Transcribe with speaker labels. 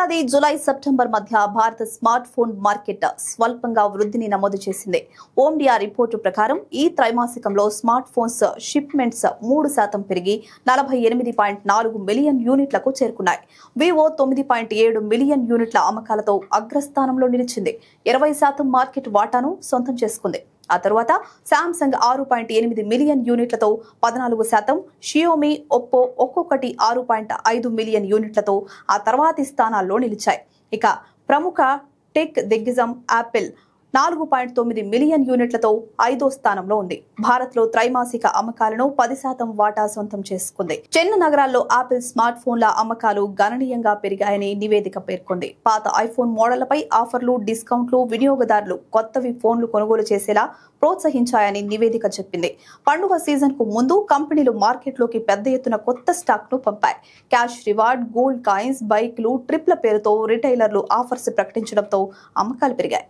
Speaker 1: ఏడాది July September మధ్య భారత స్మార్ట్ ఫోన్ మార్కెట్ స్వల్పంగా వృద్ధిని నమోదు చేసింది. ఓండియా రిపోర్టు ప్రకారం ఈ త్రైమాసికంలో స్మార్ట్ ఫోన్స్ షిప్మెంట్స్ 3% పెరిగి 48.4 మిలియన్ యూనిట్లకు చేరుకున్నాయి. వివో 9.7 మిలియన్ యూనిట్ల అమ్మకాలతో అగ్రస్థానంలో నిలిచింది. 20% మార్కెట్ వాటాను సొంతం చేసుకుంది. ఆ తరువాత శాంసంగ్ 6.8 మిలియన్ యూనిట్లతో 14%, షియోమి, ఒప్పో ఒక్కొక్కటి 6.5 మిలియన్ యూనిట్లతో ఆ తర్వాతి స్థానాల్లో నిలిచాయి. ఇక ప్రముఖ టెక్ దిగ్గజం యాపిల్ 4.9 మిలియన్ యూనిట్లతో 5వ స్థానంలో ఉంది. భారత్లో త్రైమాసిక అమ్మకాలను 10% వాటా సొంతం చేసుకుంది. చిన్న నగరాల్లో యాపిల్ స్మార్ట్ ఫోన్ల అమ్మకాలు గణనీయంగా పెరిగాయని నివేదిక పేర్కొంది. పాత ఐఫోన్ మోడళ్లపై ఆఫర్లు, డిస్కౌంట్లు వినియోగదారులు కొత్తవి ఫోన్లు కొనుగోలు చేసేలా ప్రోత్సహించాయని నివేదిక చెప్పింది. పండుగ సీజన్ కు ముందు కంపెనీలు మార్కెట్లోకి పెద్ద ఎత్తున కొత్త స్టాక్ ను పంపాయి. క్యాష్ రివార్డ్, గోల్డ్ కాయిన్స్, బైక్లు, ట్రిప్ల పేరుతో రిటైలర్లు ఆఫర్స్ ప్రకటించడంతో అమ్మకాలు పెరిగాయి.